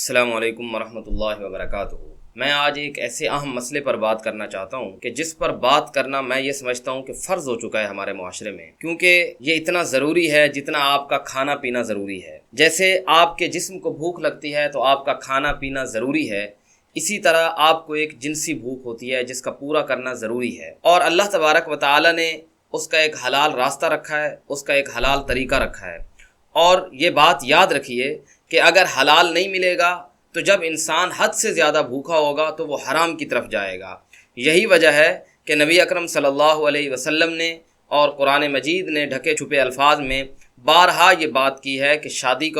السلام علیکم ورحمۃ اللہ وبرکاتہ۔ میں آج ایک ایسے اہم مسئلے پر بات کرنا چاہتا ہوں کہ جس پر بات کرنا میں یہ سمجھتا ہوں کہ فرض ہو چکا ہے ہمارے معاشرے میں، کیونکہ یہ اتنا ضروری ہے جتنا آپ کا کھانا پینا ضروری ہے۔ جیسے آپ کے جسم کو بھوک لگتی ہے تو آپ کا کھانا پینا ضروری ہے، اسی طرح آپ کو ایک جنسی بھوک ہوتی ہے جس کا پورا کرنا ضروری ہے، اور اللہ تبارک و تعالی نے اس کا ایک حلال راستہ رکھا ہے، اس کا ایک حلال طریقہ رکھا ہے۔ اور یہ بات یاد رکھیے کہ اگر حلال نہیں ملے گا تو جب انسان حد سے زیادہ بھوکا ہوگا تو وہ حرام کی طرف جائے گا۔ یہی وجہ ہے کہ نبی اکرم صلی اللہ علیہ وسلم نے اور قرآن مجید نے ڈھکے چھپے الفاظ میں بارہا یہ بات کی ہے کہ شادی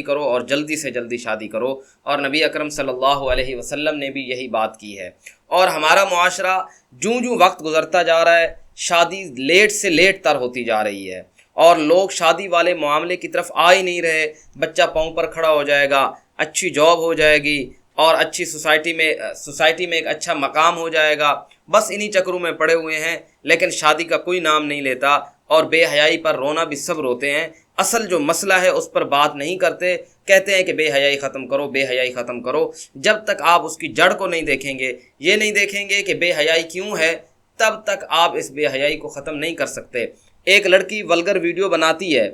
کرو اور جلدی سے جلدی شادی کرو، اور نبی اکرم صلی اللہ علیہ وسلم نے بھی یہی بات کی ہے۔ اور ہمارا معاشرہ جوں وقت گزرتا جا رہا ہے، شادی لیٹ سے لیٹ تر ہوتی جا رہی ہے، اور لوگ شادی والے معاملے کی طرف آ ہی نہیں رہے۔ بچہ پاؤں پر کھڑا ہو جائے گا، اچھی جاب ہو جائے گی، اور اچھی سوسائٹی میں ایک اچھا مقام ہو جائے گا، بس انہی چکروں میں پڑے ہوئے ہیں، لیکن شادی کا کوئی نام نہیں لیتا، اور بے حیائی پر رونا بھی سب روتے ہیں۔ اصل جو مسئلہ ہے اس پر بات نہیں کرتے، کہتے ہیں کہ بے حیائی ختم کرو، بے حیائی ختم کرو۔ جب تک آپ اس کی جڑ کو نہیں دیکھیں گے، یہ نہیں دیکھیں گے کہ بے حیائی کیوں ہے، تب تک آپ اس بے حیائی کو ختم نہیں کر سکتے۔ ایک لڑکی ولگر ویڈیو بناتی ہے،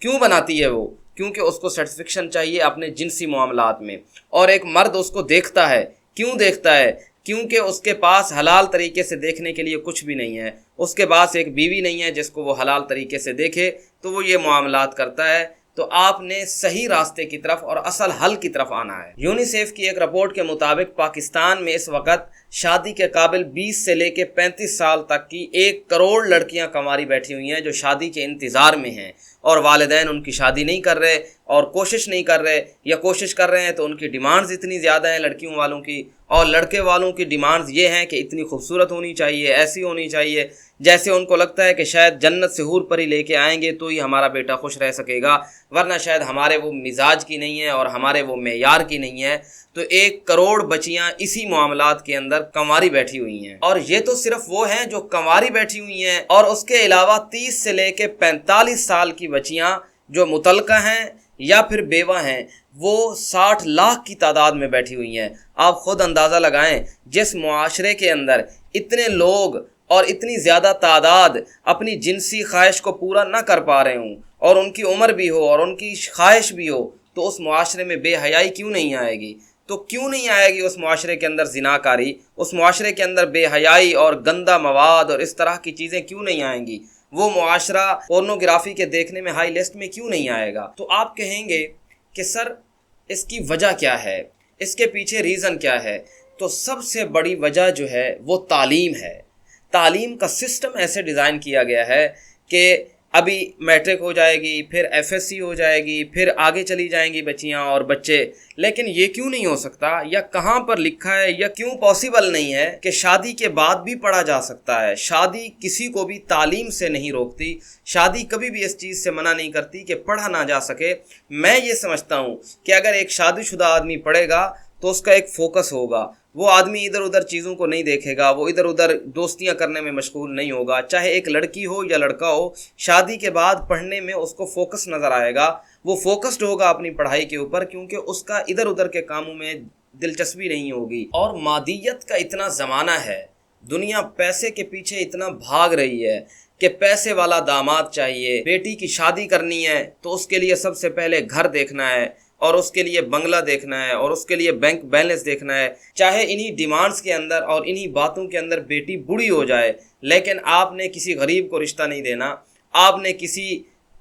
کیوں بناتی ہے وہ؟ کیونکہ اس کو سیٹسفیکشن چاہیے اپنے جنسی معاملات میں، اور ایک مرد اس کو دیکھتا ہے، کیوں دیکھتا ہے؟ کیونکہ اس کے پاس حلال طریقے سے دیکھنے کے لیے کچھ بھی نہیں ہے، اس کے پاس ایک بیوی نہیں ہے جس کو وہ حلال طریقے سے دیکھے، تو وہ یہ معاملات کرتا ہے۔ تو آپ نے صحیح راستے کی طرف اور اصل حل کی طرف آنا ہے۔ یونیسیف کی ایک رپورٹ کے مطابق پاکستان میں اس وقت شادی کے قابل 20 سے لے کے 35 سال تک کی 1 کروڑ لڑکیاں کنواری بیٹھی ہوئی ہیں جو شادی کے انتظار میں ہیں، اور والدین ان کی شادی نہیں کر رہے اور کوشش نہیں کر رہے، یا کوشش کر رہے ہیں تو ان کی ڈیمانڈز اتنی زیادہ ہیں لڑکیوں والوں کی، اور لڑکے والوں کی ڈیمانڈز یہ ہیں کہ اتنی خوبصورت ہونی چاہیے، ایسی ہونی چاہیے جیسے ان کو لگتا ہے کہ شاید جنت سے حور پری لے کے آئیں گے تو ہی ہمارا بیٹا خوش رہ سکے گا، ورنہ شاید ہمارے وہ مزاج کی نہیں ہے اور ہمارے وہ معیار کی نہیں ہے۔ تو 1 کروڑ بچیاں اسی معاملات کے اندر کنواری بیٹھی ہوئی ہیں، اور یہ تو صرف وہ ہیں جو کنواری بیٹھی ہوئی ہیں، اور اس کے علاوہ 30 سے لے کے 45 سال کی بچیاں جو مطلقہ ہیں یا پھر بیوہ ہیں، وہ 60 لاکھ کی تعداد میں بیٹھی ہوئی ہیں۔ آپ خود اندازہ لگائیں، جس معاشرے کے اندر اتنے لوگ اور اتنی زیادہ تعداد اپنی جنسی خواہش کو پورا نہ کر پا رہے ہوں، اور ان کی عمر بھی ہو اور ان کی خواہش بھی ہو، تو اس معاشرے میں بے حیائی کیوں نہیں آئے گی؟ تو کیوں نہیں آئے گی اس معاشرے کے اندر زناکاری؟ اس معاشرے کے اندر بے حیائی اور گندا مواد اور اس طرح کی چیزیں کیوں نہیں آئیں گی؟ وہ معاشرہ پورنوگرافی کے دیکھنے میں ہائی لسٹ میں کیوں نہیں آئے گا؟ تو آپ کہیں گے کہ سر اس کی وجہ کیا ہے، اس کے پیچھے ریزن کیا ہے؟ تو سب سے بڑی وجہ جو ہے وہ تعلیم ہے۔ تعلیم کا سسٹم ایسے ڈیزائن کیا گیا ہے کہ ابھی میٹرک ہو جائے گی، پھر ایف ایس سی ہو جائے گی، پھر آگے چلی جائیں گی بچیاں اور بچے، لیکن یہ کیوں نہیں ہو سکتا، یا کہاں پر لکھا ہے، یا کیوں پاسبل نہیں ہے کہ شادی کے بعد بھی پڑھا جا سکتا ہے؟ شادی کسی کو بھی تعلیم سے نہیں روکتی، شادی کبھی بھی اس چیز سے منع نہیں کرتی کہ پڑھا نہ جا سکے۔ میں یہ سمجھتا ہوں کہ اگر ایک شادی شدہ آدمی پڑھے گا تو اس کا ایک فوکس ہوگا، وہ آدمی ادھر ادھر چیزوں کو نہیں دیکھے گا، وہ ادھر ادھر دوستیاں کرنے میں مشغول نہیں ہوگا، چاہے ایک لڑکی ہو یا لڑکا ہو، شادی کے بعد پڑھنے میں اس کو فوکس نظر آئے گا، وہ فوکسڈ ہوگا اپنی پڑھائی کے اوپر، کیونکہ اس کا ادھر ادھر کے کاموں میں دلچسپی نہیں ہوگی۔ اور مادیت کا اتنا زمانہ ہے، دنیا پیسے کے پیچھے اتنا بھاگ رہی ہے کہ پیسے والا داماد چاہیے، بیٹی کی شادی کرنی ہے تو اس کے لیے سب سے پہلے گھر دیکھنا ہے، اور اس کے لیے بنگلہ دیکھنا ہے، اور اس کے لیے بینک بیلنس دیکھنا ہے، چاہے انہی ڈیمانڈز کے اندر اور انہی باتوں کے اندر بیٹی بوڑھی ہو جائے، لیکن آپ نے کسی غریب کو رشتہ نہیں دینا، آپ نے کسی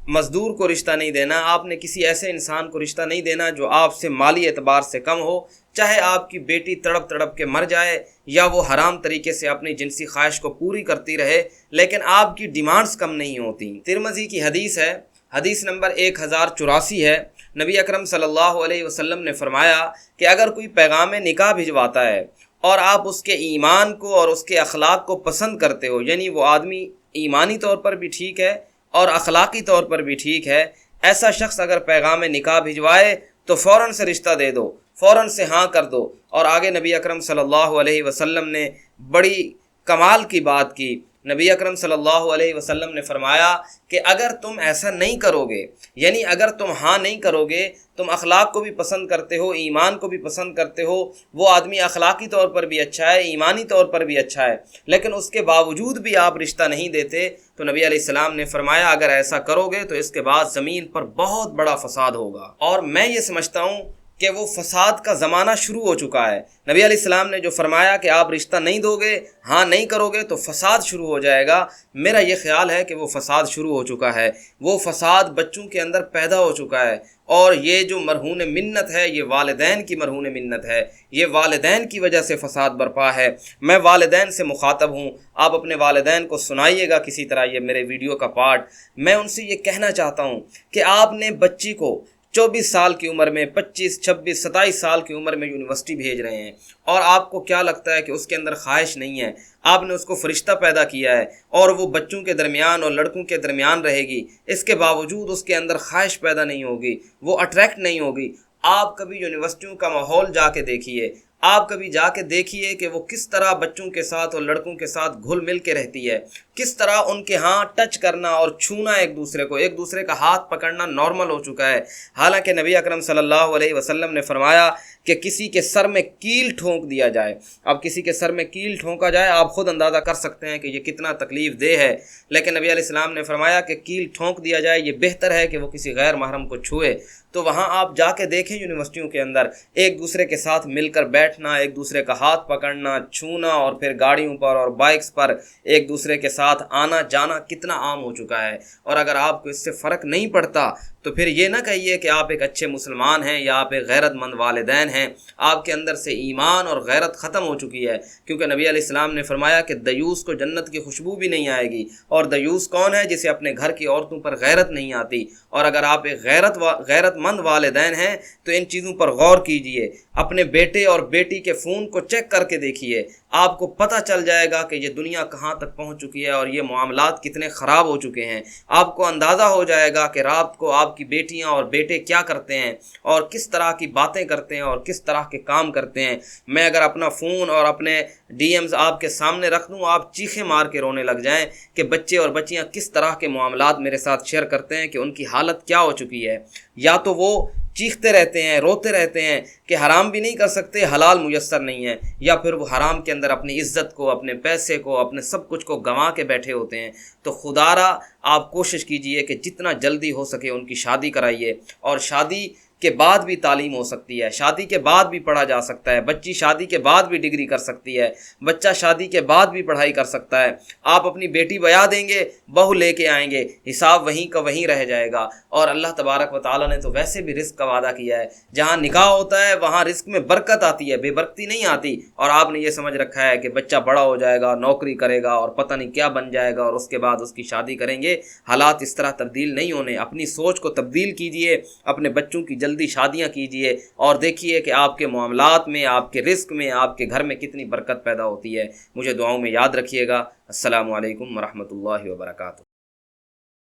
مزدور کو رشتہ نہیں دینا، آپ نے کسی ایسے انسان کو رشتہ نہیں دینا جو آپ سے مالی اعتبار سے کم ہو، چاہے آپ کی بیٹی تڑپ تڑپ کے مر جائے یا وہ حرام طریقے سے اپنی جنسی خواہش کو پوری کرتی رہے، لیکن آپ کی ڈیمانڈز کم نہیں ہوتی۔ ترمذی کی حدیث ہے، حدیث نمبر 1084 ہے، نبی اکرم صلی اللہ علیہ وسلم نے فرمایا کہ اگر کوئی پیغام نکاح بھجواتا ہے اور آپ اس کے ایمان کو اور اس کے اخلاق کو پسند کرتے ہو، یعنی وہ آدمی ایمانی طور پر بھی ٹھیک ہے اور اخلاقی طور پر بھی ٹھیک ہے، ایسا شخص اگر پیغام نکاح بھجوائے تو فوراً سے رشتہ دے دو، فوراً سے ہاں کر دو۔ اور آگے نبی اکرم صلی اللہ علیہ وسلم نے بڑی کمال کی بات کی، نبی اکرم صلی اللہ علیہ وسلم نے فرمایا کہ اگر تم ایسا نہیں کرو گے، یعنی اگر تم ہاں نہیں کرو گے، تم اخلاق کو بھی پسند کرتے ہو، ایمان کو بھی پسند کرتے ہو، وہ آدمی اخلاقی طور پر بھی اچھا ہے، ایمانی طور پر بھی اچھا ہے، لیکن اس کے باوجود بھی آپ رشتہ نہیں دیتے، تو نبی علیہ السلام نے فرمایا اگر ایسا کرو گے تو اس کے بعد زمین پر بہت بڑا فساد ہوگا۔ اور میں یہ سمجھتا ہوں کہ وہ فساد کا زمانہ شروع ہو چکا ہے۔ نبی علیہ السلام نے جو فرمایا کہ آپ رشتہ نہیں دو گے، ہاں نہیں کرو گے تو فساد شروع ہو جائے گا، میرا یہ خیال ہے کہ وہ فساد شروع ہو چکا ہے، وہ فساد بچوں کے اندر پیدا ہو چکا ہے، اور یہ جو مرہون منت ہے یہ والدین کی مرہون منت ہے، یہ والدین کی وجہ سے فساد برپا ہے۔ میں والدین سے مخاطب ہوں، آپ اپنے والدین کو سنائیے گا کسی طرح یہ میرے ویڈیو کا پارٹ۔ میں ان سے یہ کہنا چاہتا ہوں کہ آپ نے بچی کو 24 سال کی عمر میں، 25، 26، 27 سال کی عمر میں یونیورسٹی بھیج رہے ہیں، اور آپ کو کیا لگتا ہے کہ اس کے اندر خواہش نہیں ہے؟ آپ نے اس کو فرشتہ پیدا کیا ہے اور وہ بچوں کے درمیان اور لڑکوں کے درمیان رہے گی، اس کے باوجود اس کے اندر خواہش پیدا نہیں ہوگی، وہ اٹریکٹ نہیں ہوگی۔ آپ کبھی یونیورسٹیوں کا ماحول جا کے دیکھیے، آپ کبھی جا کے دیکھیے کہ وہ کس طرح بچوں کے ساتھ اور لڑکوں کے ساتھ گھل مل کے رہتی ہے، کس طرح ان کے ہاں ٹچ کرنا اور چھونا ایک دوسرے کا ہاتھ پکڑنا نارمل ہو چکا ہے۔ حالانکہ نبی اکرم صلی اللہ علیہ وسلم نے فرمایا کہ کسی کے سر میں کیل ٹھونک دیا جائے، اب کسی کے سر میں کیل ٹھونکا جائے آپ خود اندازہ کر سکتے ہیں کہ یہ کتنا تکلیف دہ ہے، لیکن نبی علیہ السلام نے فرمایا کہ کیل ٹھونک دیا جائے، یہ بہتر ہے کہ وہ کسی غیر محرم کو چھوئے۔ تو وہاں آپ جا کے دیکھیں یونیورسٹیوں کے اندر ایک دوسرے کے ساتھ مل کر بیٹھنا، ایک دوسرے کا ہاتھ پکڑنا، چھونا، اور پھر گاڑیوں پر اور بائکس پر ایک دوسرے کے ساتھ آنا جانا کتنا عام ہو چکا ہے۔ اور اگر آپ کو اس سے فرق نہیں پڑتا تو پھر یہ نہ کہیے کہ آپ ایک اچھے مسلمان ہیں یا آپ ایک غیرت مند والدین ہیں، آپ کے اندر سے ایمان اور غیرت ختم ہو چکی ہے، کیونکہ نبی علیہ السلام نے فرمایا کہ دیوس کو جنت کی خوشبو بھی نہیں آئے گی، اور دیوس کون ہے؟ جسے اپنے گھر کی عورتوں پر غیرت نہیں آتی۔ اور اگر آپ ایک غیرت مند والدین ہیں تو ان چیزوں پر غور کیجئے، اپنے بیٹے اور بیٹی کے فون کو چیک کر کے دیکھیے، آپ کو پتہ چل جائے گا کہ یہ دنیا کہاں تک پہنچ چکی ہے اور یہ معاملات کتنے خراب ہو چکے ہیں۔ آپ کو اندازہ ہو جائے گا کہ رات کو آپ کی بیٹیاں اور بیٹے کیا کرتے ہیں اور کس طرح کی باتیں کرتے ہیں اور کس طرح کے کام کرتے ہیں۔ میں اگر اپنا فون اور اپنے ڈی ایمز آپ کے سامنے رکھ دوں، آپ چیخیں مار کے رونے لگ جائیں کہ بچے اور بچیاں کس طرح کے معاملات میرے ساتھ شیئر کرتے ہیں کہ ان کی حالت کیا ہو چکی ہے۔ یا تو وہ چیختے رہتے ہیں، روتے رہتے ہیں کہ حرام بھی نہیں کر سکتے، حلال میسر نہیں ہے، یا پھر وہ حرام کے اندر اپنی عزت کو، اپنے پیسے کو، اپنے سب کچھ کو گنوا کے بیٹھے ہوتے ہیں۔ تو خدا را آپ کوشش کیجئے کہ جتنا جلدی ہو سکے ان کی شادی کرائیے، اور شادی کے بعد بھی تعلیم ہو سکتی ہے، شادی کے بعد بھی پڑھا جا سکتا ہے، بچی شادی کے بعد بھی ڈگری کر سکتی ہے، بچہ شادی کے بعد بھی پڑھائی کر سکتا ہے۔ آپ اپنی بیٹی بیاہ دیں گے، بہو لے کے آئیں گے، حساب وہیں کا وہیں رہ جائے گا۔ اور اللہ تبارک و تعالیٰ نے تو ویسے بھی رزق کا وعدہ کیا ہے، جہاں نکاح ہوتا ہے وہاں رزق میں برکت آتی ہے، بے برکتی نہیں آتی۔ اور آپ نے یہ سمجھ رکھا ہے کہ بچہ بڑا ہو جائے گا، نوکری کرے گا اور پتہ نہیں کیا بن جائے گا اور اس کے بعد اس کی شادی کریں گے۔ حالات اس طرح تبدیل نہیں ہونے، اپنی سوچ کو تبدیل کیجئے، اپنے بچوں کی جلدی شادیاں کیجئے، اور دیکھیے کہ آپ کے معاملات میں، آپ کے رزق میں، آپ کے گھر میں کتنی برکت پیدا ہوتی ہے۔ مجھے دعاؤں میں یاد رکھیے گا۔ السلام علیکم ورحمۃ اللہ وبرکاتہ۔